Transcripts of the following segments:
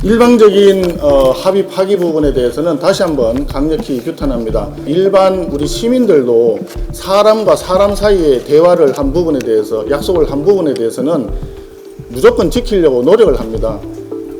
일방적인 합의 파기 부분에 대해서는 다시 한번 강력히 규탄합니다. 일반 우리 시민들도 사람과 사람 사이의 대화를 한 부분에 대해서, 약속을 한 부분에 대해서는 무조건 지키려고 노력을 합니다.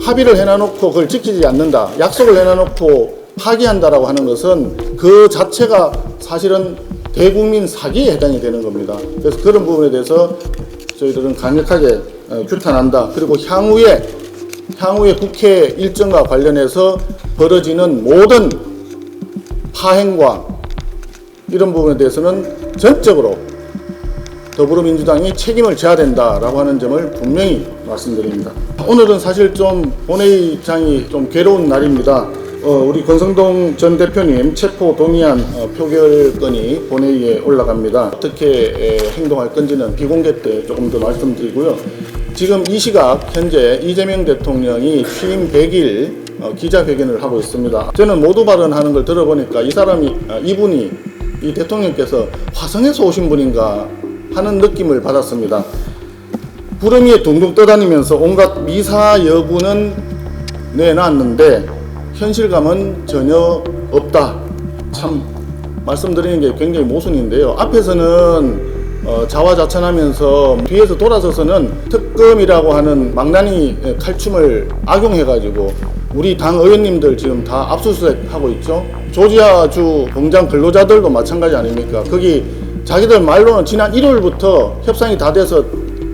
합의를 해놔놓고 그걸 지키지 않는다, 약속을 해놔놓고 파기한다라고 하는 것은 그 자체가 사실은 대국민 사기에 해당이 되는 겁니다. 그래서 그런 부분에 대해서 저희들은 강력하게 규탄한다. 그리고 향후에 국회 일정과 관련해서 벌어지는 모든 파행과 이런 부분에 대해서는 전적으로 더불어민주당이 책임을 져야 된다라고 하는 점을 분명히 말씀드립니다. 오늘은 사실 좀 본회의장이 좀 괴로운 날입니다. 우리 권성동 전 대표님 체포 동의안 표결건이 본회의에 올라갑니다. 어떻게 행동할 건지는 비공개 때 조금 더 말씀드리고요. 지금 이 시각 현재 이재명 대통령이 취임 100일 기자회견을 하고 있습니다. 저는 모두 발언하는 걸 들어보니까 이분이 이 대통령께서 화성에서 오신 분인가 하는 느낌을 받았습니다. 구름 위에 둥둥 떠다니면서 온갖 미사 여구는 내놨는데 현실감은 전혀 없다. 참 말씀드리는 게 굉장히 모순인데요. 앞에서는 자화자찬하면서 뒤에서 돌아서서는 특검이라고 하는 망나니 칼춤을 악용해가지고 우리 당 의원님들 지금 다 압수수색하고 있죠. 조지아주 공장 근로자들도 마찬가지 아닙니까? 거기 자기들 말로는 지난 1월부터 협상이 다 돼서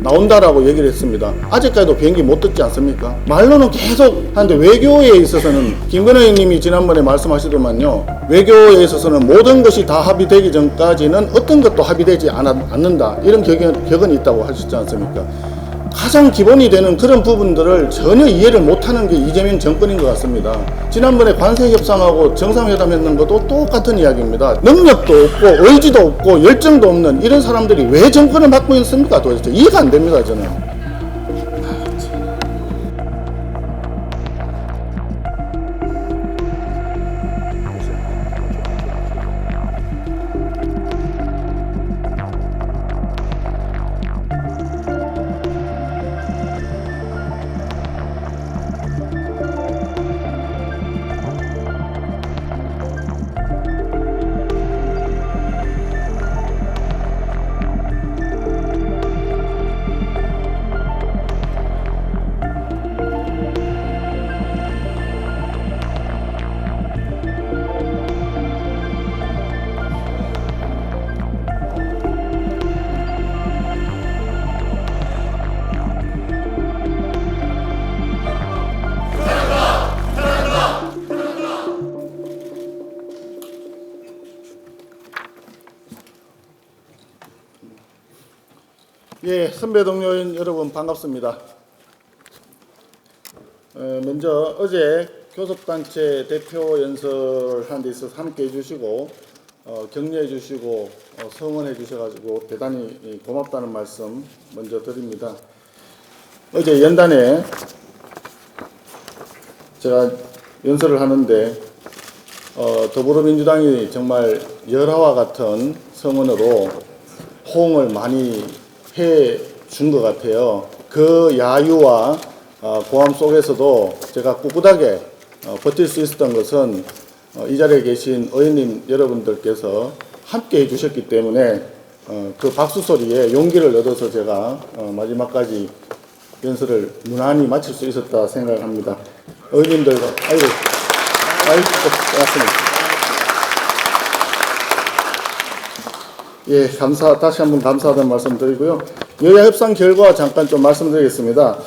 나온다라고 얘기를 했습니다. 아직까지도 비행기 못 듣지 않습니까? 말로는 계속 하는데 외교에 있어서는 김건희 님이 지난번에 말씀하시더만요. 외교에 있어서는 모든 것이 다 합의되기 전까지는 어떤 것도 합의되지 않는다. 이런 격언이 있다고 하셨지 않습니까? 가장 기본이 되는 그런 부분들을 전혀 이해를 못하는 게 이재명 정권인 것 같습니다. 지난번에 관세 협상하고 정상회담 했는 것도 똑같은 이야기입니다. 능력도 없고 의지도 없고 열정도 없는 이런 사람들이 왜 정권을 맡고 있습니까? 도대체 이해가 안 됩니다, 저는. 예, 선배 동료인 여러분 반갑습니다. 먼저 어제 교섭단체 대표 연설하는 데 있어서 함께 해주시고 격려해 주시고 성원해 주셔가지고 대단히 고맙다는 말씀 먼저 드립니다. 어제 연단에 제가 연설을 하는데 더불어민주당이 정말 열화와 같은 성원으로 호응을 많이 해준 것 같아요. 그 야유와 고함 속에서도 제가 꿋꿋하게 버틸 수 있었던 것은 이 자리에 계신 의원님 여러분들께서 함께 해주셨기 때문에 그 박수 소리에 용기를 얻어서 제가 마지막까지 연설을 무난히 마칠 수 있었다 생각을 합니다. 의원님들과 아이고 고맙습니다. 예, 다시 한번 감사하다는 말씀 드리고요. 여야 협상 결과 잠깐 좀 말씀드리겠습니다.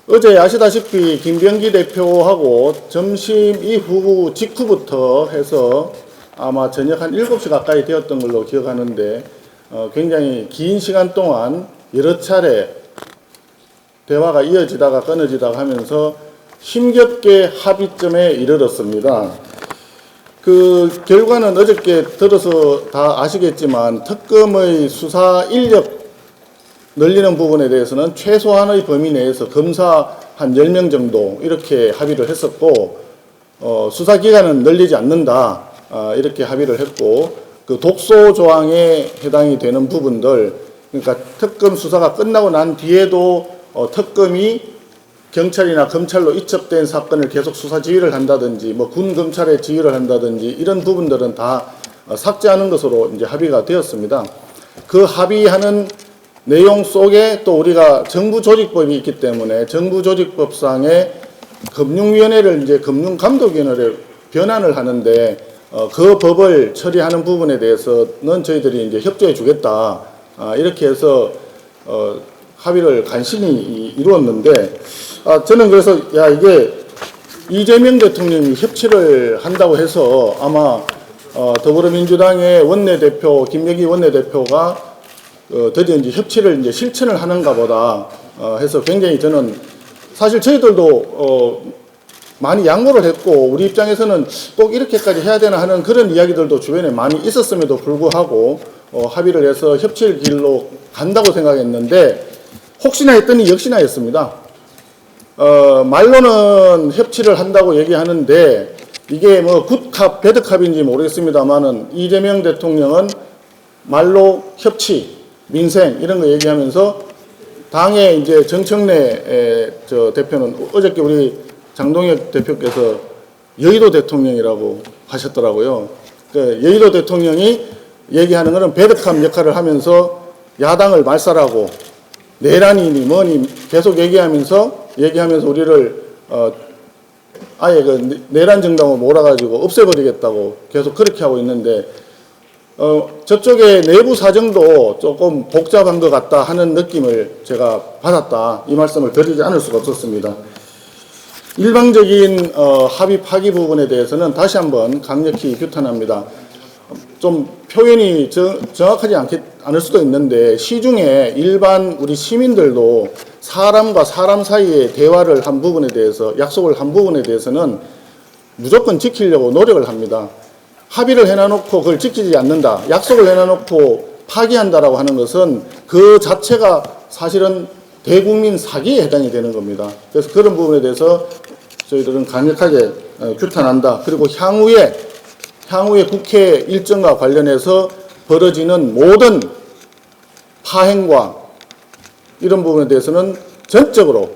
어제 아시다시피 김병기 대표하고 점심 이후 직후부터 해서 아마 저녁 한 7시 가까이 되었던 걸로 기억하는데 굉장히 긴 시간 동안 여러 차례 대화가 이어지다가 끊어지다가 하면서 힘겹게 합의점에 이르렀습니다. 그 결과는 어저께 들어서 다 아시겠지만 특검의 수사 인력 늘리는 부분에 대해서는 최소한의 범위 내에서 검사 한 10명 정도 이렇게 합의를 했었고 수사기간은 늘리지 않는다 이렇게 합의를 했고 그 독소 조항에 해당이 되는 부분들 그러니까 특검 수사가 끝나고 난 뒤에도 특검이 경찰이나 검찰로 이첩된 사건을 계속 수사 지휘를 한다든지 뭐 군 검찰에 지휘를 한다든지 이런 부분들은 다 삭제하는 것으로 이제 합의가 되었습니다. 그 합의하는 내용 속에 또 우리가 정부조직법이 있기 때문에 정부조직법상의 금융위원회를 이제 금융감독위원회를 변환을 하는데 그 법을 처리하는 부분에 대해서는 저희들이 이제 협조해 주겠다. 이렇게 해서 합의를 간신히 이루었는데 저는 그래서 이게 이재명 대통령이 협치를 한다고 해서 아마 더불어민주당의 원내대표 김여기 원내대표가 드디어 이제 협치를 이제 실천을 하는가 보다 해서 굉장히 저는 사실 저희들도 많이 양보를 했고 우리 입장에서는 꼭 이렇게까지 해야 되나 하는 그런 이야기들도 주변에 많이 있었음에도 불구하고 합의를 해서 협치의 길로 간다고 생각했는데 혹시나 했더니 역시나 했습니다. 말로는 협치를 한다고 얘기하는데 이게 뭐 굿캅, 배드캅인지 모르겠습니다만은 이재명 대통령은 말로 협치, 민생 이런 거 얘기하면서 당의 이제 정청래 저 대표는 어저께 우리 장동혁 대표께서 여의도 대통령이라고 하셨더라고요. 여의도 대통령이 얘기하는 것은 배드캅 역할을 하면서 야당을 말살하고 내란이니 뭐니 계속 얘기하면서 우리를 아예 그 내란 정당으로 몰아가지고 없애버리겠다고 계속 그렇게 하고 있는데 저쪽의 내부 사정도 조금 복잡한 것 같다 하는 느낌을 제가 받았다. 이 말씀을 드리지 않을 수가 없었습니다. 일방적인 합의 파기 부분에 대해서는 다시 한번 강력히 규탄합니다. 좀 표현이 정확하지 않을 수도 있는데 시중에 일반 우리 시민들도 사람과 사람 사이의 대화를 한 부분에 대해서 약속을 한 부분에 대해서는 무조건 지키려고 노력을 합니다. 합의를 해놔놓고 그걸 지키지 않는다. 약속을 해놔놓고 파기한다라고 하는 것은 그 자체가 사실은 대국민 사기에 해당이 되는 겁니다. 그래서 그런 부분에 대해서 저희들은 강력하게 규탄한다. 그리고 향후에 국회 일정과 관련해서 벌어지는 모든 파행과 이런 부분에 대해서는 전적으로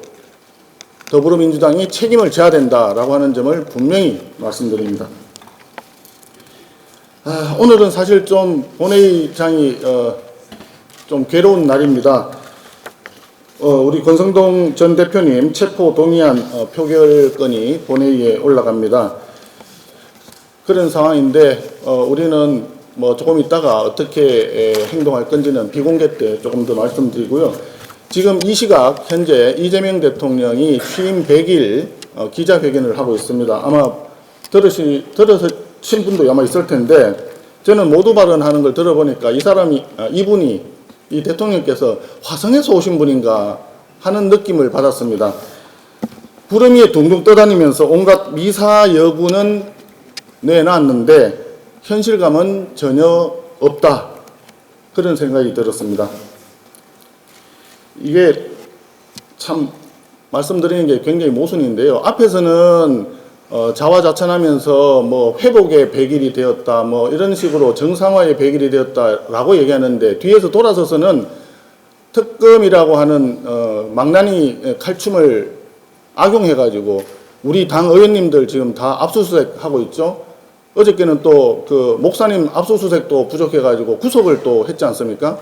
더불어민주당이 책임을 져야 된다라고 하는 점을 분명히 말씀드립니다. 오늘은 사실 좀 본회의장이 좀 괴로운 날입니다. 우리 권성동 전 대표님 체포 동의안 표결건이 본회의에 올라갑니다. 그런 상황인데 우리는 뭐 조금 있다가 어떻게 행동할 건지는 비공개 때 조금 더 말씀드리고요. 지금 이 시각 현재 이재명 대통령이 취임 100일 기자회견을 하고 있습니다. 아마 들으신 분도 아마 있을 텐데 저는 모두 발언하는 걸 들어보니까 이분이 이 대통령께서 화성에서 오신 분인가 하는 느낌을 받았습니다. 구름 위에 둥둥 떠다니면서 온갖 미사 여구는 내놨는데 현실감은 전혀 없다. 그런 생각이 들었습니다. 이게 참 말씀드리는 게 굉장히 모순인데요. 앞에서는 자화자찬하면서 뭐 회복의 100일이 되었다 뭐 이런 식으로 정상화의 100일이 되었다라고 얘기하는데 뒤에서 돌아서서는 특검이라고 하는 망나니 칼춤을 악용해가지고 우리 당 의원님들 지금 다 압수수색 하고 있죠. 어저께는 또 그 목사님 압수수색도 부족해가지고 구속을 또 했지 않습니까?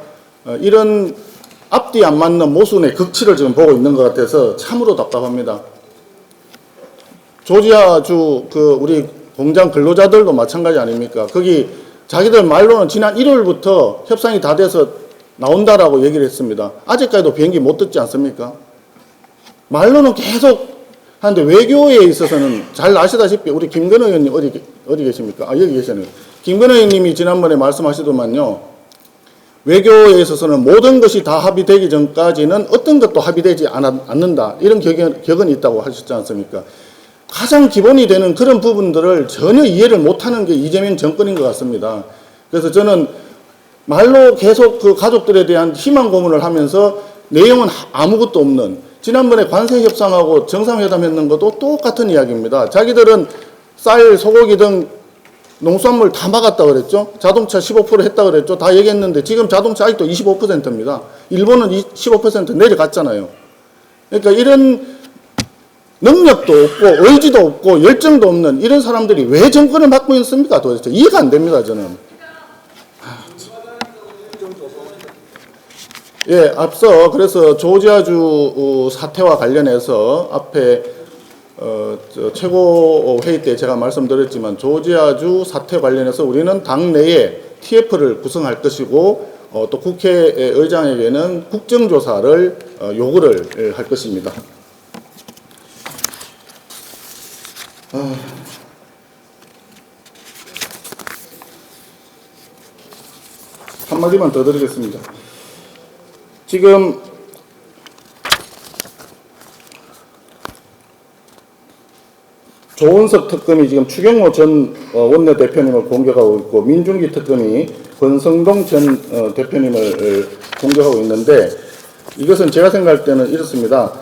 이런 앞뒤 안 맞는 모순의 극치를 지금 보고 있는 것 같아서 참으로 답답합니다. 조지아주 우리 공장 근로자들도 마찬가지 아닙니까? 거기 자기들 말로는 지난 1월부터 협상이 다 돼서 나온다라고 얘기를 했습니다. 아직까지도 비행기 못 듣지 않습니까? 말로는 계속 하는데 외교에 있어서는 잘 아시다시피 우리 김건희 의원님 어디 계십니까? 여기 계시네요. 김건희 의원님이 지난번에 말씀하시더만요. 외교에 있어서는 모든 것이 다 합의되기 전까지는 어떤 것도 합의되지 않는다. 이런 격언이 있다고 하셨지 않습니까? 가장 기본이 되는 그런 부분들을 전혀 이해를 못하는 게 이재명 정권인 것 같습니다. 그래서 저는 말로 계속 그 가족들에 대한 희망 고문을 하면서 내용은 아무것도 없는 지난번에 관세 협상하고 정상회담 했는 것도 똑같은 이야기입니다. 자기들은 쌀, 소고기 등 농수산물 다 막았다고 그랬죠. 자동차 15% 했다고 그랬죠. 다 얘기했는데 지금 자동차 아직도 25%입니다. 일본은 15% 내려갔잖아요. 그러니까 이런 능력도 없고 의지도 없고 열정도 없는 이런 사람들이 왜 정권을 맡고 있습니까? 도대체 이해가 안 됩니다. 저는. 예, 앞서 그래서 조지아주 사태와 관련해서 앞에 최고 회의 때 제가 말씀드렸지만 조지아주 사태 관련해서 우리는 당내에 TF를 구성할 것이고 또 국회의장에게는 국정조사를 요구를 할 것입니다. 한마디만 더 드리겠습니다. 지금 조은석 특검이 지금 추경호 전 원내대표님을 공격하고 있고 민중기 특검이 권성동 전 대표님을 공격하고 있는데 이것은 제가 생각할 때는 이렇습니다.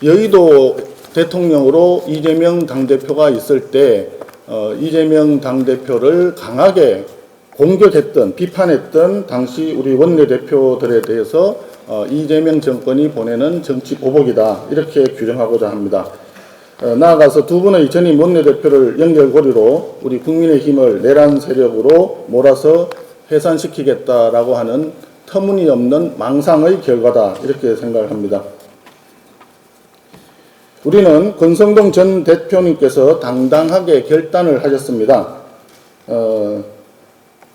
여의도 대통령으로 이재명 당대표가 있을 때 이재명 당대표를 강하게 공격했던 비판했던 당시 우리 원내대표들에 대해서 이재명 정권이 보내는 정치 보복이다 이렇게 규정하고자 합니다. 나아가서 두 분의 전임 원내대표를 연결고리로 우리 국민의힘을 내란 세력으로 몰아서 해산시키겠다라고 하는 터무니없는 망상의 결과다 이렇게 생각을 합니다. 우리는 권성동 전 대표님께서 당당하게 결단을 하셨습니다.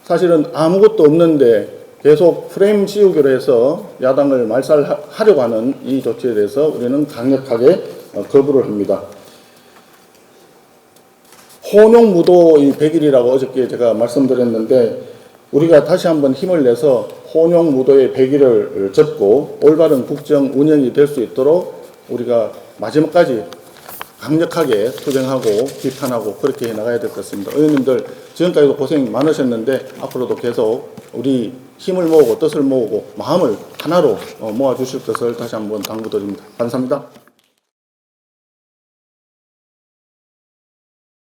사실은 아무것도 없는데 계속 프레임 씌우기로 해서 야당을 말살하려고 하는 이 조치에 대해서 우리는 강력하게 거부를 합니다. 혼용무도의 100일이라고 어저께 제가 말씀드렸는데 우리가 다시 한번 힘을 내서 혼용무도의 100일을 접고 올바른 국정 운영이 될 수 있도록 우리가 마지막까지 강력하게 투쟁하고 비판하고 그렇게 해나가야 될 것 같습니다. 의원님들 지금까지도 고생 많으셨는데 앞으로도 계속 우리 힘을 모으고 뜻을 모으고 마음을 하나로 모아주실 것을 다시 한번 당부드립니다. 감사합니다.